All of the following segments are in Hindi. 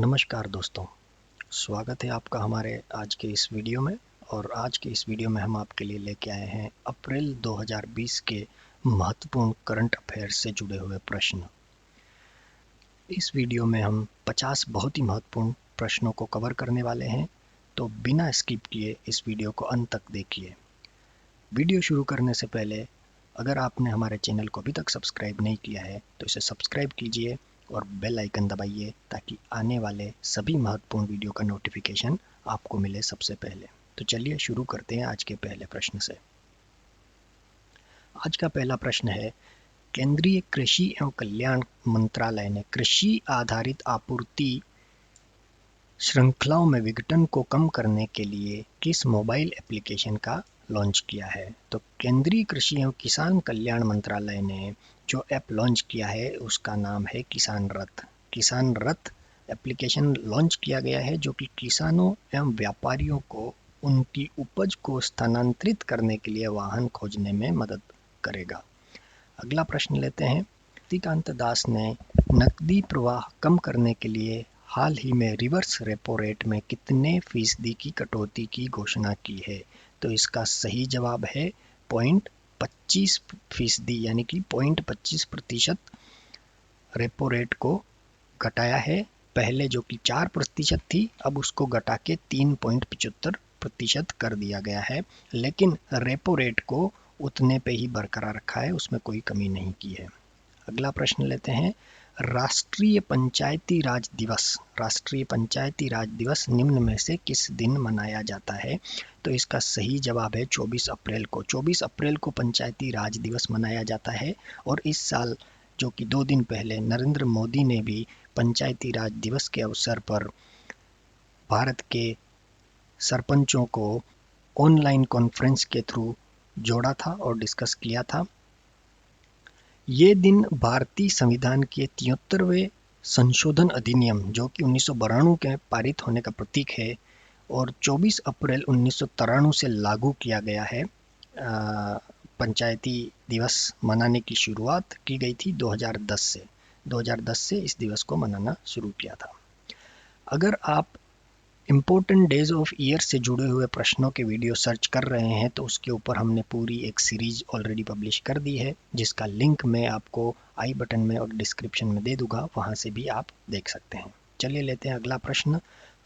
नमस्कार दोस्तों, स्वागत है आपका हमारे आज के इस वीडियो में। और आज के इस वीडियो में हम आपके लिए लेके आए हैं अप्रैल 2020 के महत्वपूर्ण करंट अफेयर्स से जुड़े हुए प्रश्न। इस वीडियो में हम 50 बहुत ही महत्वपूर्ण प्रश्नों को कवर करने वाले हैं, तो बिना स्किप किए इस वीडियो को अंत तक देखिए। वीडियो शुरू करने से पहले अगर आपने हमारे चैनल को अभी तक सब्सक्राइब नहीं किया है तो इसे सब्सक्राइब कीजिए और बेल आइकन दबाइए ताकि आने वाले सभी महत्वपूर्ण वीडियो का नोटिफिकेशन आपको मिले सबसे पहले। तो चलिए शुरू करते हैं आज के पहले प्रश्न से। आज का पहला प्रश्न है, केंद्रीय कृषि एवं कल्याण मंत्रालय ने कृषि आधारित आपूर्ति श्रृंखलाओं में विघटन को कम करने के लिए किस मोबाइल एप्लीकेशन का लॉन्च किया है? तो केंद्रीय कृषि एवं किसान कल्याण मंत्रालय ने जो ऐप लॉन्च किया है उसका नाम है किसान रथ। किसान रथ एप्लीकेशन लॉन्च किया गया है जो कि किसानों एवं व्यापारियों को उनकी उपज को स्थानांतरित करने के लिए वाहन खोजने में मदद करेगा। अगला प्रश्न लेते हैं। शक्तिकांत दास ने नकदी प्रवाह कम करने के लिए हाल ही में रिवर्स रेपो रेट में कितने फीसदी की कटौती की घोषणा की है? तो इसका सही जवाब है 0.25% यानी कि 0.25% रेपो रेट को घटाया है। पहले जो कि 4% थी, अब उसको घटा के 3.75% कर दिया गया है, लेकिन रेपो रेट को उतने पे ही बरकरार रखा है, उसमें कोई कमी नहीं की है। अगला प्रश्न लेते हैं। राष्ट्रीय पंचायती राज दिवस निम्न में से किस दिन मनाया जाता है? तो इसका सही जवाब है 24 अप्रैल को। 24 अप्रैल को पंचायती राज दिवस मनाया जाता है और इस साल जो कि 2 दिन पहले नरेंद्र मोदी ने भी पंचायती राज दिवस के अवसर पर भारत के सरपंचों को ऑनलाइन कॉन्फ्रेंस के थ्रू जोड़ा था और डिस्कस किया था। ये दिन भारतीय संविधान के 73वें संशोधन अधिनियम जो कि 1992 के पारित होने का प्रतीक है और 24 अप्रैल 1993 से लागू किया गया है। पंचायती दिवस मनाने की शुरुआत की गई थी 2010 से इस दिवस को मनाना शुरू किया था। अगर आप इम्पोर्टेंट डेज ऑफ ईयर से जुड़े हुए प्रश्नों के वीडियो सर्च कर रहे हैं तो उसके ऊपर हमने पूरी एक सीरीज ऑलरेडी पब्लिश कर दी है, जिसका लिंक मैं आपको आई बटन में और डिस्क्रिप्शन में दे दूंगा, वहां से भी आप देख सकते हैं। चलिए लेते हैं अगला प्रश्न।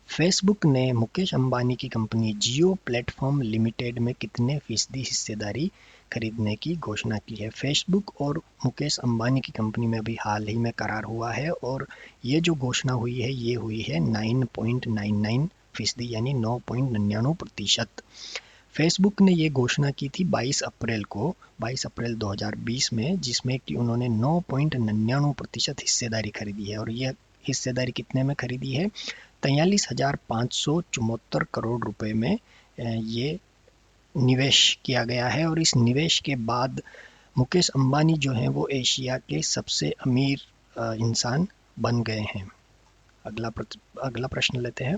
फेसबुक ने मुकेश अंबानी की कंपनी जियो प्लेटफॉर्म लिमिटेड में कितने फीसदी हिस्सेदारी खरीदने की घोषणा की है? फेसबुक और मुकेश अंबानी की कंपनी में अभी हाल ही में करार हुआ है और ये जो घोषणा हुई है ये हुई है 9.99% यानी 9.99%। फेसबुक ने ये घोषणा की थी 22 अप्रैल 2020 में, जिसमें कि उन्होंने 9.99% हिस्सेदारी खरीदी है और यह हिस्सेदारी कितने में खरीदी है? 43,574 करोड़ रुपए में ये निवेश किया गया है और इस निवेश के बाद मुकेश अंबानी जो हैं वो एशिया के सबसे अमीर इंसान बन गए हैं। अगला प्रश्न लेते हैं।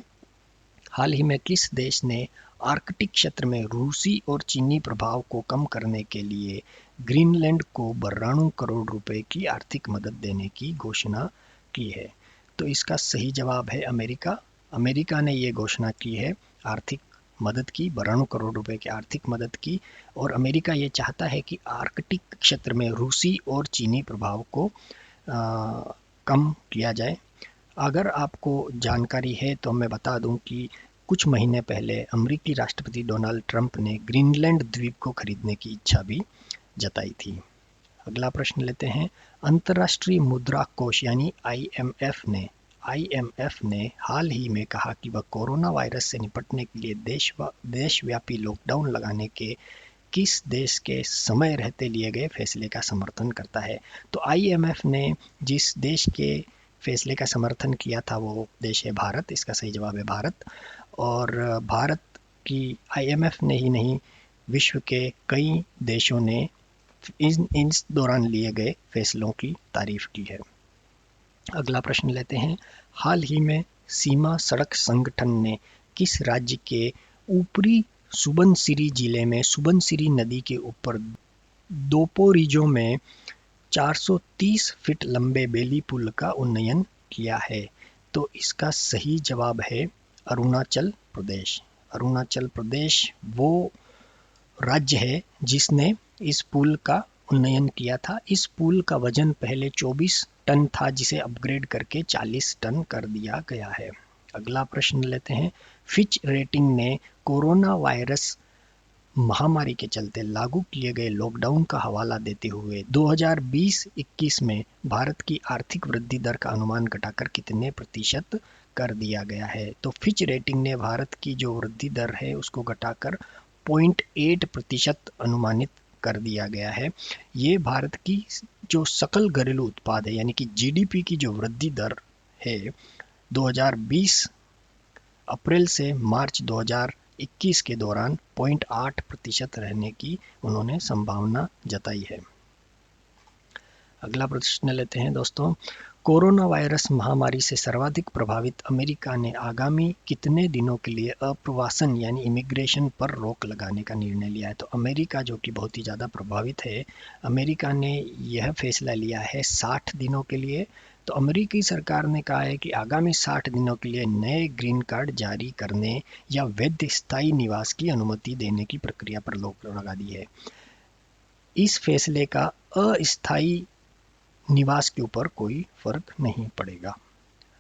हाल ही में किस देश ने आर्कटिक क्षेत्र में रूसी और चीनी प्रभाव को कम करने के लिए ग्रीनलैंड को 92 करोड़ रुपए की आर्थिक मदद देने की घोषणा की है? तो इसका सही जवाब है अमेरिका। अमेरिका ने ये घोषणा की है आर्थिक मदद की, 92 करोड़ रुपए की आर्थिक मदद की, और अमेरिका ये चाहता है कि आर्कटिक क्षेत्र में रूसी और चीनी प्रभाव को कम किया जाए। अगर आपको जानकारी है तो मैं बता दूं कि कुछ महीने पहले अमेरिकी राष्ट्रपति डोनाल्ड ट्रंप ने ग्रीनलैंड द्वीप को खरीदने की इच्छा भी जताई थी। अगला प्रश्न लेते हैं। अंतर्राष्ट्रीय मुद्रा कोष यानी आईएमएफ ने हाल ही में कहा कि वह कोरोना वायरस से निपटने के लिए देशव्यापी लॉकडाउन लगाने के किस देश के समय रहते लिए गए फैसले का समर्थन करता है? तो आईएमएफ ने जिस देश के फैसले का समर्थन किया था वो देश है भारत। इसका सही जवाब है भारत। और भारत की आईएमएफ ने ही नहीं, विश्व के कई देशों ने इस दौरान लिए गए फैसलों की तारीफ की है। अगला प्रश्न लेते हैं। हाल ही में सीमा सड़क संगठन ने किस राज्य के ऊपरी सुबनसिरी जिले में सुबनसिरी नदी के ऊपर दोपोरिजो में 430 फीट लंबे बेली पुल का उन्नयन किया है? तो इसका सही जवाब है अरुणाचल प्रदेश। अरुणाचल प्रदेश वो राज्य है जिसने इस पुल का उन्नयन किया था। इस पुल का वजन पहले 24 टन था, जिसे अपग्रेड करके 40 टन कर दिया गया है। अगला प्रश्न लेते हैं। फिच रेटिंग ने कोरोना वायरस महामारी के चलते लागू किए गए लॉकडाउन का हवाला देते हुए 2020-21 में भारत की आर्थिक वृद्धि दर का अनुमान घटाकर कितने प्रतिशत कर दिया गया है? तो फिच रेटिंग ने भारत की जो वृद्धि दर है उसको घटाकर 0.8% अनुमानित कर दिया गया है। ये भारत की जो सकल घरेलू उत्पाद है यानी कि जीडीपी की जो वृद्धि दर है 2020 अप्रैल से मार्च 2021 के दौरान 0.8% रहने की उन्होंने संभावना जताई है। अगला प्रश्न लेते हैं दोस्तों। कोरोना वायरस महामारी से सर्वाधिक प्रभावित अमेरिका ने आगामी कितने दिनों के लिए अप्रवासन यानी इमिग्रेशन पर रोक लगाने का निर्णय लिया है? तो अमेरिका जो कि बहुत ही ज़्यादा प्रभावित है, अमेरिका ने यह फैसला लिया है 60 दिनों के लिए। तो अमेरिकी सरकार ने कहा है कि आगामी 60 दिनों के लिए नए ग्रीन कार्ड जारी करने या वैध स्थायी निवास की अनुमति देने की प्रक्रिया पर रोक लगा दी है। इस फैसले का अस्थायी निवास के ऊपर कोई फर्क नहीं पड़ेगा।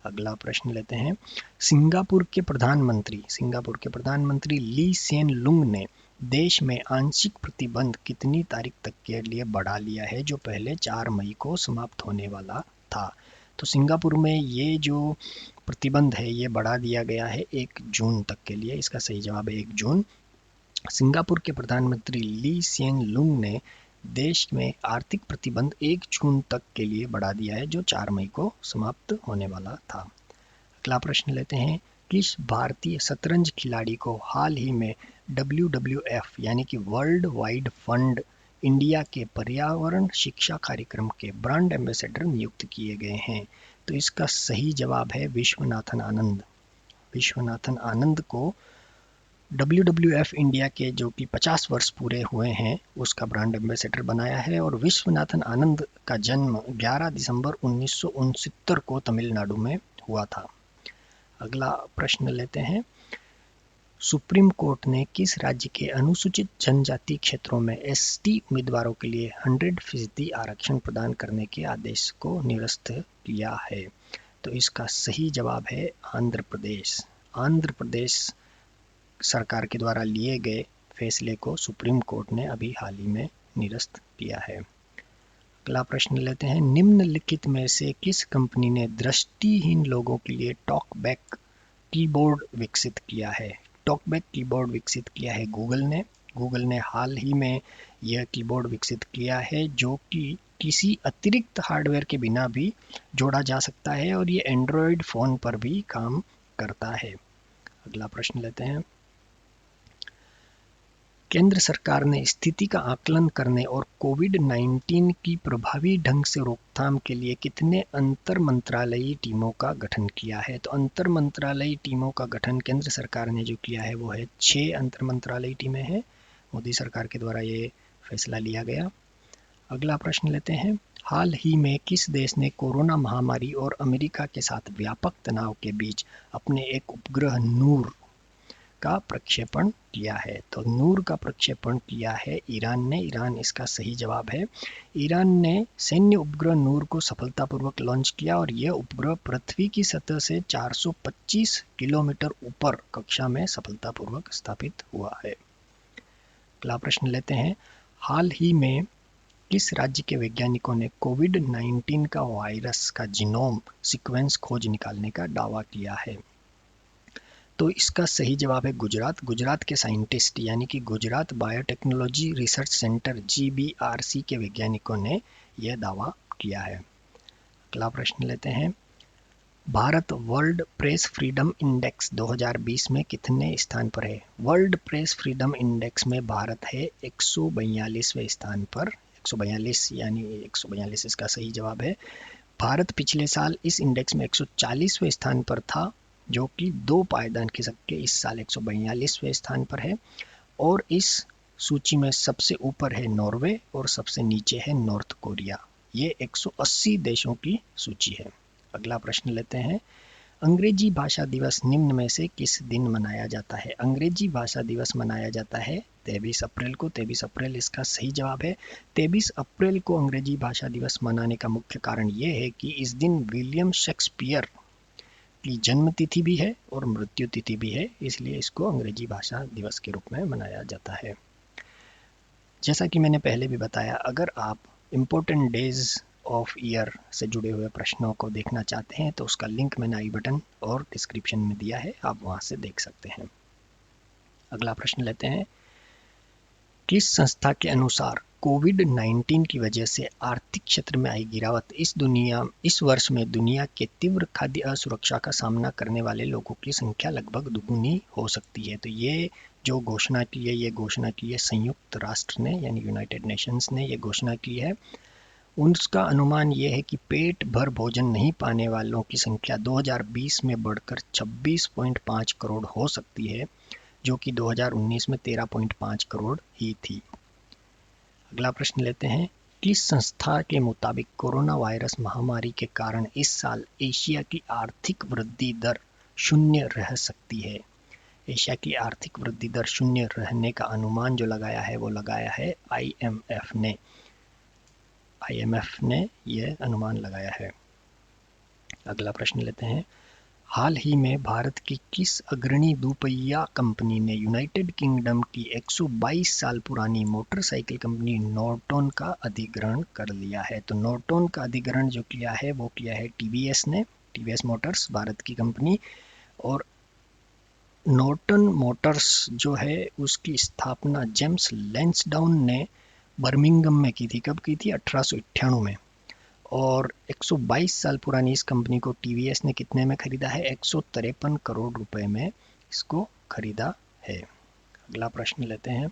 अगला प्रश्न लेते हैं। सिंगापुर के प्रधानमंत्री ली सेन लुंग ने देश में आंशिक प्रतिबंध कितनी तारीख तक के लिए बढ़ा लिया है, जो पहले 4 मई को समाप्त होने वाला था? तो सिंगापुर में ये जो प्रतिबंध है ये बढ़ा दिया गया है 1 जून तक के लिए। इसका सही जवाब है 1 जून। सिंगापुर के प्रधानमंत्री ली सेन लुंग ने देश में आर्थिक प्रतिबंध 1 जून तक के लिए बढ़ा दिया है, जो 4 मई को समाप्त होने वाला था। अगला प्रश्न लेते हैं। किस भारतीय शतरंज खिलाड़ी को हाल ही में WWF यानी कि वर्ल्ड वाइड फंड इंडिया के पर्यावरण शिक्षा कार्यक्रम के ब्रांड एम्बेसडर नियुक्त किए गए हैं? तो इसका सही जवाब है विश्वनाथन आनंद। विश्वनाथन आनंद को WWF इंडिया के जो कि 50 वर्ष पूरे हुए हैं उसका ब्रांड एम्बेसडर बनाया है। और विश्वनाथन आनंद का जन्म 11 दिसंबर 1969 को तमिलनाडु में हुआ था। अगला प्रश्न लेते हैं। सुप्रीम कोर्ट ने किस राज्य के अनुसूचित जनजाति क्षेत्रों में ST उम्मीदवारों के लिए 100% आरक्षण प्रदान करने के आदेश को निरस्त किया है? तो इसका सही जवाब है आंध्र प्रदेश। आंध्र प्रदेश सरकार के द्वारा लिए गए फैसले को सुप्रीम कोर्ट ने अभी हाल ही में निरस्त किया है। अगला प्रश्न लेते हैं। निम्नलिखित में से किस कंपनी ने दृष्टिहीन लोगों के लिए टॉकबैक कीबोर्ड विकसित किया है? टॉकबैक कीबोर्ड विकसित किया है गूगल ने। गूगल ने हाल ही में यह कीबोर्ड विकसित किया है जो कि किसी अतिरिक्त हार्डवेयर के बिना भी जोड़ा जा सकता है और ये एंड्रॉयड फ़ोन पर भी काम करता है। अगला प्रश्न लेते हैं। केंद्र सरकार ने स्थिति का आकलन करने और कोविड-19 की प्रभावी ढंग से रोकथाम के लिए कितने अंतर मंत्रालयी टीमों का गठन किया है? तो अंतर मंत्रालयी टीमों का गठन केंद्र सरकार ने जो किया है वो है 6 अंतर मंत्रालयी टीमें हैं। मोदी सरकार के द्वारा ये फैसला लिया गया। अगला प्रश्न लेते हैं। हाल ही में किस देश ने कोरोना महामारी और अमेरिका के साथ व्यापक तनाव के बीच अपने एक उपग्रह नूर का प्रक्षेपण किया है? तो नूर का प्रक्षेपण किया है ईरान ने। ईरान इसका सही जवाब है। ईरान ने सैन्य उपग्रह नूर को सफलतापूर्वक लॉन्च किया और यह उपग्रह पृथ्वी की सतह से 425 किलोमीटर ऊपर कक्षा में सफलतापूर्वक स्थापित हुआ है। अगला प्रश्न लेते हैं। हाल ही में किस राज्य के वैज्ञानिकों ने कोविड-19 का वायरस का जीनोम सीक्वेंस खोज निकालने का दावा किया है? तो इसका सही जवाब है गुजरात। गुजरात के साइंटिस्ट यानी कि Gujarat biotechnology research centre GBRC के वैज्ञानिकों ने यह दावा किया है। अगला प्रश्न लेते हैं। Bharat world press freedom index 2020 में कितने स्थान पर है? वर्ल्ड प्रेस फ्रीडम इंडेक्स में भारत है 142वें स्थान पर। 142 यानी 142 इसका सही जवाब है। भारत पिछले साल इस इंडेक्स में 140वें स्थान पर था, जो कि 2 पायदान खिसक के इस साल 142वें स्थान पर है। और इस सूची में सबसे ऊपर है नॉर्वे और सबसे नीचे है नॉर्थ कोरिया। ये 180 देशों की सूची है। अगला प्रश्न लेते हैं। अंग्रेजी भाषा दिवस निम्न में से किस दिन मनाया जाता है? अंग्रेजी भाषा दिवस मनाया जाता है 23 अप्रैल को। 23 अप्रैल इसका सही जवाब है। 23 अप्रैल को अंग्रेजी भाषा दिवस मनाने का मुख्य कारण ये है कि इस दिन विलियम शेक्सपियर की जन्म तिथि भी है और मृत्यु तिथि भी है, इसलिए इसको अंग्रेजी भाषा दिवस के रूप में मनाया जाता है। जैसा कि मैंने पहले भी बताया, अगर आप इम्पोर्टेंट डेज ऑफ ईयर से जुड़े हुए प्रश्नों को देखना चाहते हैं तो उसका लिंक मैंने आई बटन और डिस्क्रिप्शन में दिया है, आप वहां से देख सकते हैं। अगला प्रश्न लेते हैं। किस संस्था के अनुसार कोविड-19 की वजह से आर्थिक क्षेत्र में आई गिरावट इस वर्ष में दुनिया के तीव्र खाद्य असुरक्षा का सामना करने वाले लोगों की संख्या लगभग दुगुनी हो सकती है? तो ये जो घोषणा की है, ये घोषणा की है संयुक्त राष्ट्र ने, यानी यूनाइटेड नेशंस ने ये घोषणा की है। उसका अनुमान ये है कि पेट भर भोजन नहीं पाने वालों की संख्या 2020 में बढ़कर 26.5 करोड़ हो सकती है, जो कि 2019 में 13.5 करोड़ ही थी। अगला प्रश्न लेते हैं। किस संस्था के मुताबिक कोरोना वायरस महामारी के कारण इस साल एशिया की आर्थिक वृद्धि दर शून्य रह सकती है? एशिया की आर्थिक वृद्धि दर शून्य रहने का अनुमान जो लगाया है वो लगाया है आईएमएफ ने। आईएमएफ ने यह अनुमान लगाया है। अगला प्रश्न लेते हैं। हाल ही में भारत की किस अग्रणी दुपहिया कंपनी ने यूनाइटेड किंगडम की 122 साल पुरानी मोटरसाइकिल कंपनी नॉर्टन का अधिग्रहण कर लिया है? तो नॉर्टन का अधिग्रहण जो किया है वो किया है टीवीएस ने, टीवीएस मोटर्स भारत की कंपनी। और नॉर्टन मोटर्स जो है उसकी स्थापना जेम्स लैंसडाउन ने बर्मिंघम में की थी। कब की थी? 1898 में। और 122 साल पुरानी इस कंपनी को टीवीएस ने कितने में खरीदा है? 153 करोड़ रुपए में इसको खरीदा है। अगला प्रश्न लेते हैं।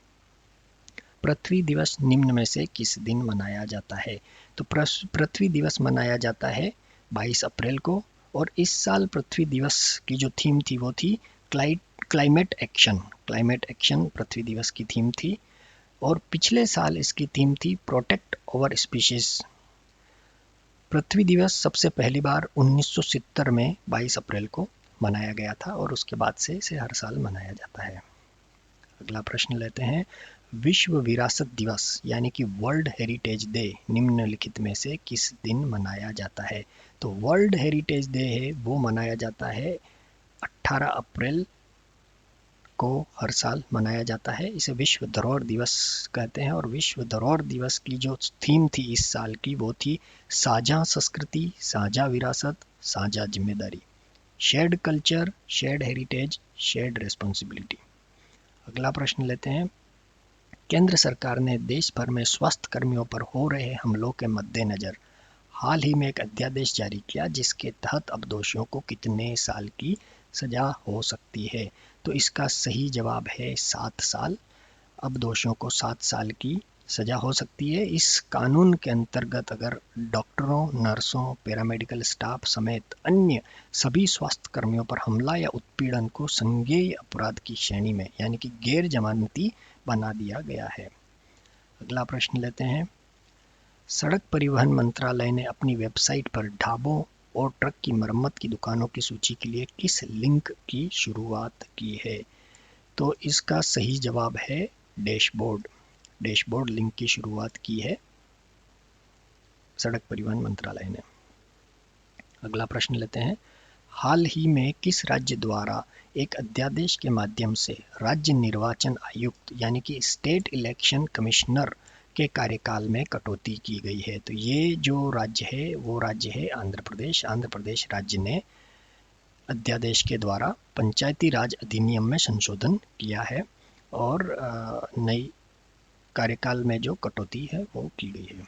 पृथ्वी दिवस निम्न में से किस दिन मनाया जाता है? तो पृथ्वी दिवस मनाया जाता है 22 अप्रैल को। और इस साल पृथ्वी दिवस की जो थीम थी वो थी क्लाइमेट एक्शन। क्लाइमेट एक्शन पृथ्वी दिवस की थीम थी। और पिछले साल इसकी थीम थी प्रोटेक्ट आवर स्पीशीज। पृथ्वी दिवस सबसे पहली बार 1970 में 22 अप्रैल को मनाया गया था और उसके बाद से इसे हर साल मनाया जाता है। अगला प्रश्न लेते हैं। विश्व विरासत दिवस यानी कि वर्ल्ड हेरिटेज डे निम्नलिखित में से किस दिन मनाया जाता है? तो वर्ल्ड हेरिटेज डे है वो मनाया जाता है 18 अप्रैल को हर साल मनाया जाता है। इसे विश्व धरोहर दिवस कहते हैं। और विश्व धरोहर दिवस की जो थीम थी इस साल की वो थी साझा संस्कृति, साझा विरासत, साझा जिम्मेदारी। Shared culture, shared heritage, shared responsibility. अगला प्रश्न लेते हैं। केंद्र सरकार ने देश भर में स्वास्थ्य कर्मियों पर हो रहे हमलों के मद्देनजर हाल ही में एक अध्यादेश जारी किया जिसके तहत अब दोषियों को कितने साल की सजा हो सकती है? तो इसका सही जवाब है 7 साल। अब दोषियों को 7 साल की सजा हो सकती है। इस कानून के अंतर्गत अगर डॉक्टरों, नर्सों, पैरामेडिकल स्टाफ समेत अन्य सभी स्वास्थ्य कर्मियों पर हमला या उत्पीड़न को संज्ञेय अपराध की श्रेणी में यानी कि गैर जमानती बना दिया गया है। अगला प्रश्न लेते हैं। सड़क परिवहन मंत्रालय ने अपनी वेबसाइट पर ढाबों और ट्रक की मरम्मत की दुकानों की सूची के लिए किस लिंक की शुरुआत की है? तो इसका सही जवाब है डैशबोर्ड। डैशबोर्ड लिंक की शुरुआत की है सड़क परिवहन मंत्रालय ने। अगला प्रश्न लेते हैं। हाल ही में किस राज्य द्वारा एक अध्यादेश के माध्यम से राज्य निर्वाचन आयुक्त यानी कि स्टेट इलेक्शन कमिश्नर के कार्यकाल में कटौती की गई है? तो ये जो राज्य है वो राज्य है आंध्र प्रदेश। आंध्र प्रदेश राज्य ने अध्यादेश के द्वारा पंचायती राज अधिनियम में संशोधन किया है और नई कार्यकाल में जो कटौती है वो की गई है।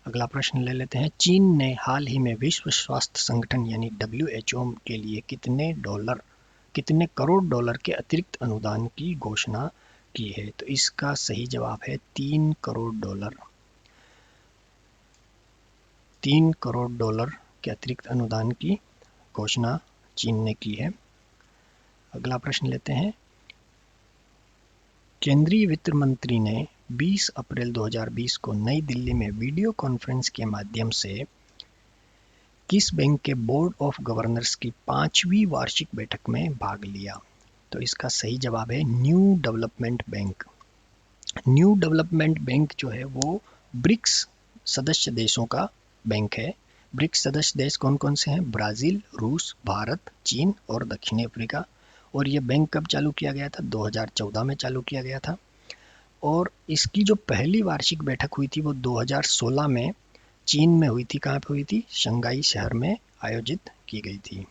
अगला प्रश्न ले लेते हैं। चीन ने हाल ही में विश्व स्वास्थ्य संगठन यानी WHO के लिए कितने करोड़ डॉलर के अतिरिक्त अनुदान की घोषणा की है? तो इसका सही जवाब है 3 करोड़ डॉलर। 3 करोड़ डॉलर के अतिरिक्त अनुदान की घोषणा चीन ने की है। अगला प्रश्न लेते हैं। केंद्रीय वित्त मंत्री ने 20 अप्रैल 2020 को नई दिल्ली में वीडियो कॉन्फ्रेंस के माध्यम से किस बैंक के बोर्ड ऑफ गवर्नर्स की 5वीं वार्षिक बैठक में भाग लिया? तो इसका सही जवाब है new development bank. New development bank जो है वो ब्रिक्स सदस्य देशों का बैंक है। ब्रिक्स सदस्य देश कौन कौन से हैं? ब्राज़ील, रूस, भारत, चीन और दक्षिणी अफ्रीका। और ये बैंक कब चालू किया गया था? 2014 में चालू किया गया था। और इसकी जो पहली वार्षिक बैठक हुई थी वो 2016 में चीन में हुई थी। कहाँ पे हुई थी? शंघाई शहर में आयोजित की गई थी।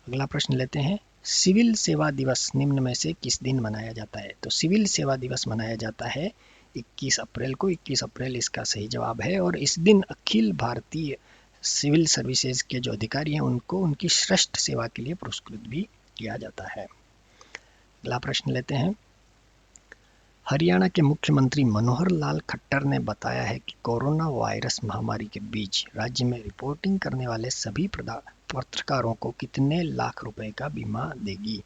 अगला प्रश्न लेते हैं, सिविल सेवा दिवस निम्न में से किस दिन मनाया जाता है? तो सिविल सेवा दिवस मनाया जाता है 21 अप्रैल को। 21 अप्रैल इसका सही जवाब है। और इस दिन अखिल भारतीय सिविल सर्विसेज के जो अधिकारी हैं उनको उनकी श्रेष्ठ सेवा के लिए पुरस्कृत भी किया जाता है। अगला प्रश्न लेते हैं, हरियाणा के मुख्यमंत्री मनोहर लाल खट्टर ने बताया है कि कोरोना वायरस महामारी के बीच राज्य में रिपोर्टिंग करने वाले सभी पत्रकारों को कितने लाख रुपए का बीमा देगी?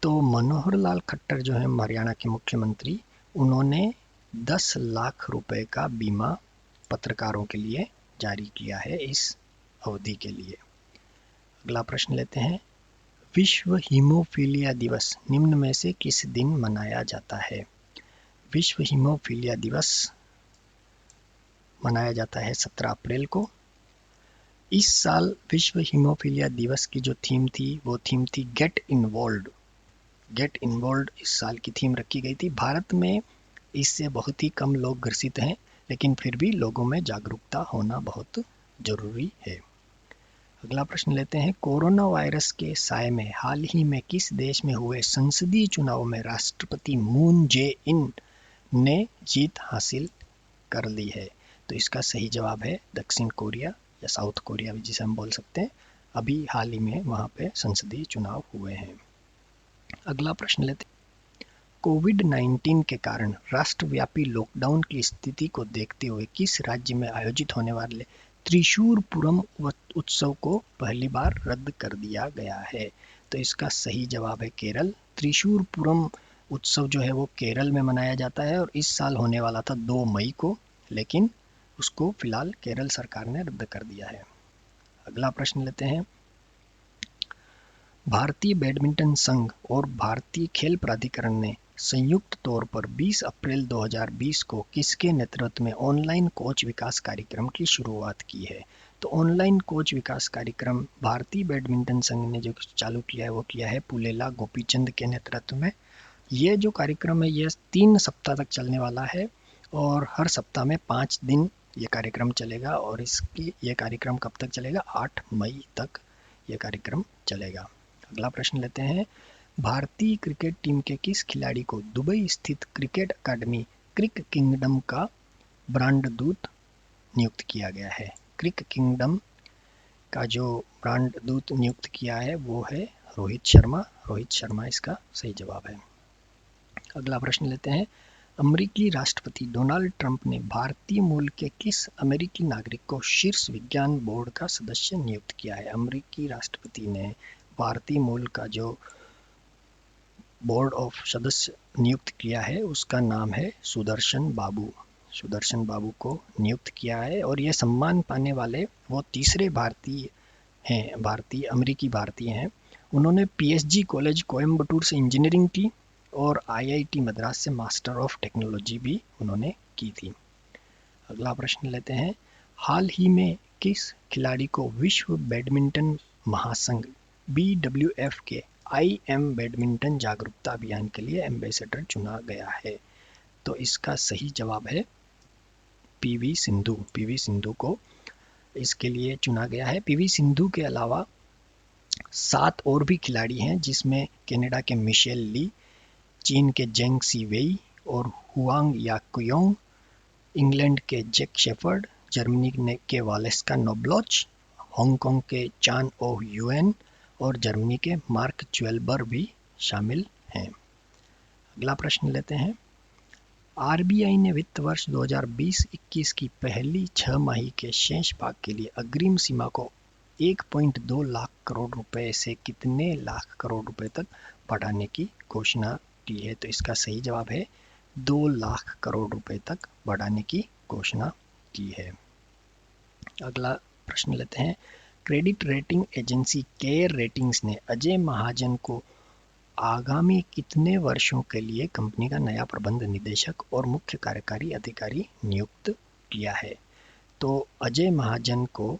तो मनोहर लाल खट्टर जो है हरियाणा के मुख्यमंत्री, उन्होंने 10 लाख रुपए का बीमा पत्रकारों के लिए जारी किया है इस अवधि के लिए। अगला प्रश्न लेते हैं, विश्व हीमोफीलिया दिवस निम्न में से किस दिन मनाया जाता है? विश्व हीमोफीलिया दिवस मनाया जाता है 17 अप्रैल को। इस साल विश्व हीमोफीलिया दिवस की जो थीम थी वो थीम थी गेट इन्वॉल्व्ड। गेट इन्वॉल्व्ड इस साल की थीम रखी गई थी। भारत में इससे बहुत ही कम लोग ग्रसित हैं, लेकिन फिर भी लोगों में जागरूकता होना बहुत जरूरी है। अगला प्रश्न लेते हैं, कोरोना वायरस के साए में हाल ही में किस देश में हुए संसदीय चुनाव में राष्ट्रपति मून जे इन ने जीत हासिल कर ली है? तो इसका सही जवाब है दक्षिण कोरिया या साउथ कोरिया भी जिसे हम बोल सकते हैं। अभी हाल ही में वहाँ पे संसदीय चुनाव हुए हैं। अगला प्रश्न लेते हैं, कोविड-19 के कारण राष्ट्रव्यापी लॉकडाउन की स्थिति को देखते हुए किस राज्य में आयोजित होने वाले त्रिशूरपुरम उत्सव को पहली बार रद्द कर दिया गया है? तो इसका सही जवाब है केरल। त्रिशूरपुरम उत्सव जो है वो केरल में मनाया जाता है और इस साल होने वाला था 2 मई को, लेकिन उसको फिलहाल केरल सरकार ने रद्द कर दिया है। अगला प्रश्न लेते हैं, भारतीय बैडमिंटन संघ और भारतीय खेल प्राधिकरण ने संयुक्त तौर पर 20 अप्रैल 2020 को किसके नेतृत्व में ऑनलाइन कोच विकास कार्यक्रम की शुरुआत की है? तो ऑनलाइन कोच विकास कार्यक्रम भारतीय बैडमिंटन संघ ने जो चालू किया है वो किया है पुलेला गोपीचंद के नेतृत्व में। ये जो कार्यक्रम है ये 3 सप्ताह तक चलने वाला है और हर सप्ताह में 5 दिन ये कार्यक्रम चलेगा। और ये कार्यक्रम कब तक चलेगा? 8 मई तक ये कार्यक्रम चलेगा। अगला प्रश्न लेते हैं, भारतीय क्रिकेट टीम के किस खिलाड़ी को दुबई स्थित क्रिकेट अकादमी क्रिक किंगडम का ब्रांड दूत नियुक्त किया गया है? क्रिक किंगडम का जो ब्रांड दूत नियुक्त किया है वो है रोहित शर्मा। रोहित शर्मा इसका सही जवाब है। अगला प्रश्न लेते हैं, अमेरिकी राष्ट्रपति डोनाल्ड ट्रंप ने भारतीय मूल के किस अमेरिकी नागरिक को शीर्ष विज्ञान बोर्ड का सदस्य नियुक्त किया है? अमेरिकी राष्ट्रपति ने भारतीय मूल का जो बोर्ड ऑफ सदस्य नियुक्त किया है उसका नाम है सुदर्शन बाबू। सुदर्शन बाबू को नियुक्त किया है और ये सम्मान पाने वाले वो तीसरे भारतीय हैं, अमेरिकी भारतीय हैं। उन्होंने पीएसजी कॉलेज कोयम्बटूर से इंजीनियरिंग की और आईआईटी मद्रास से मास्टर ऑफ टेक्नोलॉजी भी उन्होंने की थी। अगला प्रश्न लेते हैं, हाल ही में किस खिलाड़ी को विश्व बैडमिंटन महासंघ BWF के IM बैडमिंटन जागरूकता अभियान के लिए एम्बेसडर चुना गया है? तो इसका सही जवाब है पीवी सिंधु। पीवी सिंधु को इसके लिए चुना गया है। पीवी सिंधु के अलावा 7 और भी खिलाड़ी हैं जिसमें कनाडा के मिशेल ली, चीन के जेंग सी वेई और हुआंग याकुयोंग, इंग्लैंड के जैक शेफर्ड, जर्मनी के वालेस्का नोब्लोच, हांगकांग के चान ओह यूएन और जर्मनी के मार्क ज्वेलबर भी शामिल हैं। अगला प्रश्न लेते हैं, आरबीआई ने वित्त वर्ष 2020-21 की पहली 6 माही के शेष भाग के लिए अग्रिम सीमा को 1.2 लाख करोड़ रुपए से कितने लाख करोड़ रुपए तक बढ़ाने की घोषणा की है? तो इसका सही जवाब है 2 लाख करोड़ रुपए तक बढ़ाने की घोषणा की है। अगला प्रश्न लेते हैं। Credit rating agency care ratings ने अजय महाजन को आगामी कितने वर्षों के लिए कंपनी का नया प्रबंध निदेशक और मुख्य कार्यकारी अधिकारी नियुक्त किया है? तो अजय महाजन को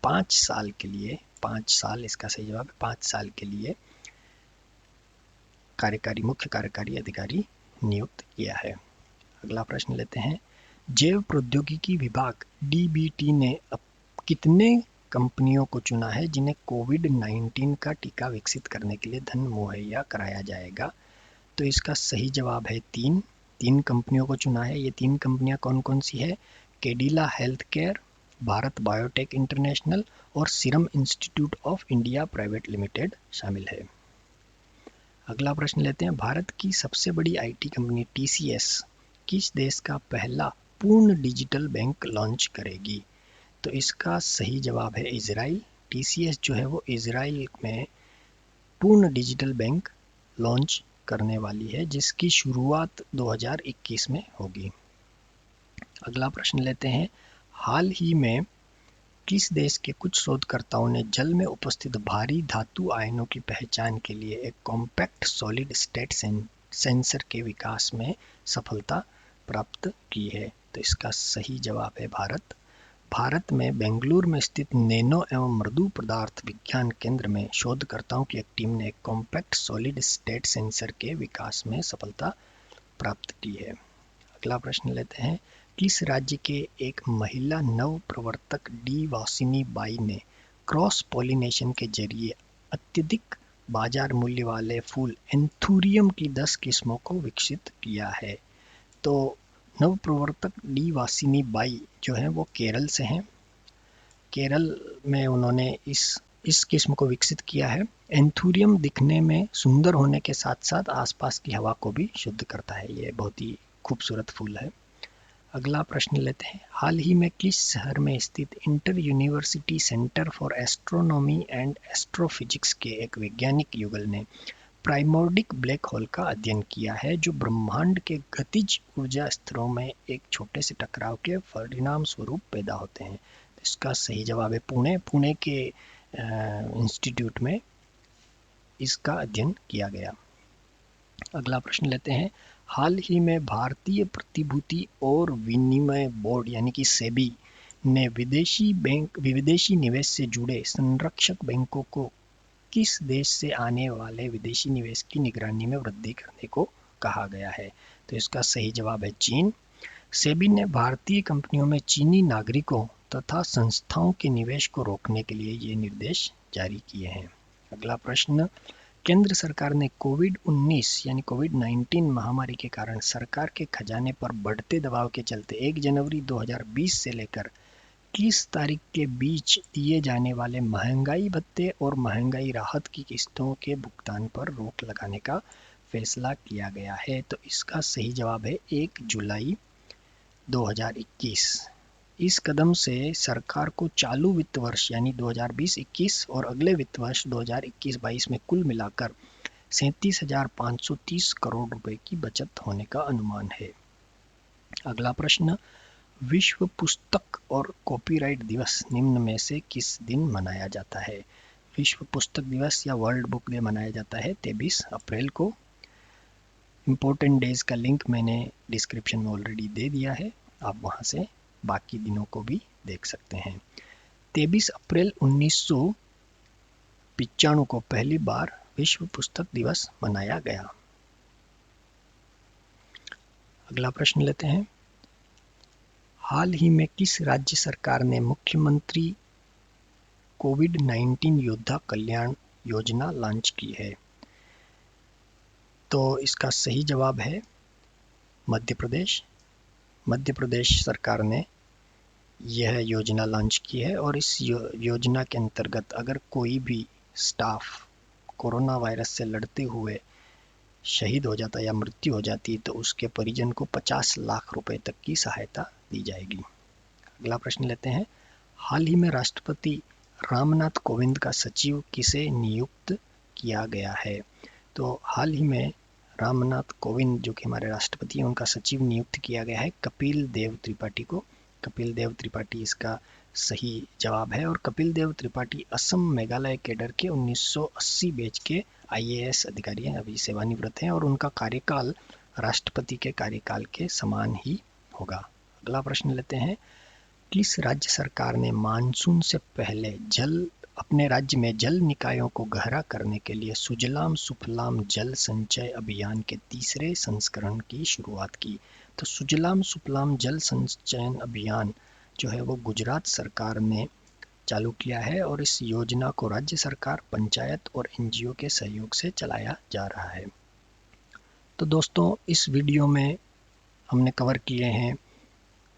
5 साल के लिए, 5 साल इसका सही जवाब है, 5 साल के लिए मुख्य कार्यकारी अधिकारी नियुक्त किया है। अगला प्रश्न लेते हैं। जैव प्रौद्योगिकी विभाग डीबीटी ने अब कितने कंपनियों को चुना है जिन्हें कोविड-19 का टीका विकसित करने के लिए धन मुहैया कराया जाएगा? तो इसका सही जवाब है 3 कंपनियों को चुना है। ये 3 कंपनियां कौन कौन सी है? Cadila health care, Bharat biotech international और serum institute of India private limited शामिल है। अगला प्रश्न लेते हैं। भारत की सबसे बड़ी आईटी कंपनी टीसीएस किस देश का पहला पूर्ण डिजिटल बैंक लॉन्च करेगी? तो इसका सही जवाब है इजराइल। टीसीएस जो है वो इजराइल में पूर्ण डिजिटल बैंक लॉन्च करने वाली है, जिसकी शुरुआत 2021 में होगी। अगला प्रश्न लेते हैं। हाल ही में किस देश के कुछ शोधकर्ताओं ने जल में उपस्थित भारी धातु आयनों की पहचान के लिए एक कॉम्पैक्ट सॉलिड स्टेट सेंसर के विकास में सफलता प्राप्त की है? तो इसका सही जवाब है भारत। भारत में बेंगलुरु में स्थित नैनो एवं मृदु पदार्थ विज्ञान केंद्र में शोधकर्ताओं की एक टीम ने एक कॉम्पैक्ट सॉलिड स्टेट सेंसर के विकास में सफलता प्राप्त की है। अगला प्रश्न लेते हैं। किस राज्य के एक महिला नव प्रवर्तक डी वासिनी बाई ने क्रॉस पॉलिनेशन के जरिए अत्यधिक बाजार मूल्य वाले फूल एंथूरियम की 10 किस्मों को विकसित किया है? तो नव प्रवर्तक डी वासिनी बाई जो है वो केरल से हैं। केरल में उन्होंने इस किस्म को विकसित किया है। एंथूरियम दिखने में सुंदर होने के साथ साथ आसपास की हवा को भी शुद्ध करता है। ये बहुत ही खूबसूरत फूल है। अगला प्रश्न लेते हैं। हाल ही में किस शहर में स्थित inter university centre for astronomy and astrophysics के एक वैज्ञानिक युगल ने प्राइमोर्डिक ब्लैक होल का अध्ययन किया है, जो ब्रह्मांड के गतिज ऊर्जा स्तरों में एक छोटे से टकराव के परिणाम स्वरूप पैदा होते हैं? इसका सही जवाब है पुणे के इंस्टीट्यूट में इसका अध्ययन किया गया। अगला प्रश्न लेते हैं। हाल ही में भारतीय प्रतिभूति और विनिमय बोर्ड यानी कि सेबी ने विदेशी निवेश से जुड़े संरक्षक बैंकों को किस देश से आने वाले विदेशी निवेश की निगरानी में वृद्धि करने को कहा गया है? तो इसका सही जवाब है चीन। सेबी ने भारतीय कंपनियों में चीनी नागरिकों तथा संस्थाओं के निवेश को रोकने के लिए ये निर्देश जारी किए हैं। अगला प्रश्न। केंद्र सरकार ने कोविड-19 यानी कोविड-19 महामारी के कारण सरकार के खजाने पर बढ़ते दबाव के चलते 1 जनवरी 2020 से लेकर किस तारीख के बीच दिए जाने वाले महंगाई भत्ते और महंगाई राहत की किस्तों के भुगतान पर रोक लगाने का फैसला किया गया है? तो इसका सही जवाब है 1 जुलाई 2021। इस कदम से सरकार को चालू वित्त वर्ष यानी 2020-21 और अगले वित्त वर्ष 2021-22 में कुल मिलाकर 37,530 करोड़ रुपए की बचत होने का अनुमान है। अगला प्रश्न। विश्व पुस्तक और कॉपीराइट दिवस निम्न में से किस दिन मनाया जाता है? विश्व पुस्तक दिवस या वर्ल्ड बुक डे मनाया जाता है 23 अप्रैल को। इम्पोर्टेंट डेज का लिंक मैंने डिस्क्रिप्शन में ऑलरेडी दे दिया है, आप वहां से बाकी दिनों को भी देख सकते हैं। 23 अप्रैल 1995 को पहली बार विश्व पुस्तक दिवस मनाया गया। अगला प्रश्न लेते हैं। हाल ही में किस राज्य सरकार ने मुख्यमंत्री कोविड-19 योद्धा कल्याण योजना लॉन्च की है? तो इसका सही जवाब है मध्य प्रदेश। मध्य प्रदेश सरकार ने यह योजना लॉन्च की है और इस योजना के अंतर्गत अगर कोई भी स्टाफ कोरोना वायरस से लड़ते हुए शहीद हो जाता या मृत्यु हो जाती तो उसके परिजन को 50 लाख रुपए तक की सहायता दी जाएगी। अगला प्रश्न लेते हैं। हाल ही में राष्ट्रपति रामनाथ कोविंद का सचिव किसे नियुक्त किया गया है? तो हाल ही में रामनाथ कोविंद जो कि हमारे राष्ट्रपति हैं, उनका सचिव नियुक्त किया गया है कपिल देव त्रिपाठी को। कपिल देव त्रिपाठी इसका सही जवाब है। और कपिल देव त्रिपाठी असम मेघालय कैडर के 1980 बैच के आईएएस अधिकारी हैं, अभी सेवानिवृत्त हैं, और उनका कार्यकाल राष्ट्रपति के कार्यकाल के समान ही होगा। अगला प्रश्न लेते हैं। किस राज्य सरकार ने मानसून से पहले अपने राज्य में जल निकायों को गहरा करने के लिए सुजलाम सुफलाम जल संचय अभियान के तीसरे संस्करण की शुरुआत की? तो सुजलाम सुफलाम जल संचयन अभियान जो है वो गुजरात सरकार ने चालू किया है, और इस योजना को राज्य सरकार, पंचायत और एनजीओ के सहयोग से चलाया जा रहा है। तो दोस्तों, इस वीडियो में हमने कवर किए हैं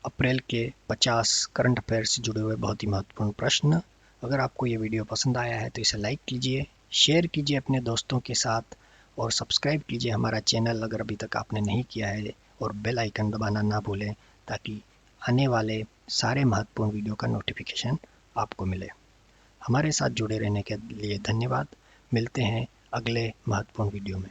अप्रैल के 50 करंट अफेयर से जुड़े हुए बहुत ही महत्वपूर्ण प्रश्न। अगर आपको ये वीडियो पसंद आया है तो इसे लाइक कीजिए, शेयर कीजिए अपने दोस्तों के साथ, और सब्सक्राइब कीजिए हमारा चैनल अगर अभी तक आपने नहीं किया है, और बेल आइकन दबाना ना भूलें ताकि आने वाले सारे महत्वपूर्ण वीडियो का नोटिफिकेशन आपको मिले। हमारे साथ जुड़े रहने के लिए धन्यवाद। मिलते हैं अगले महत्वपूर्ण वीडियो में।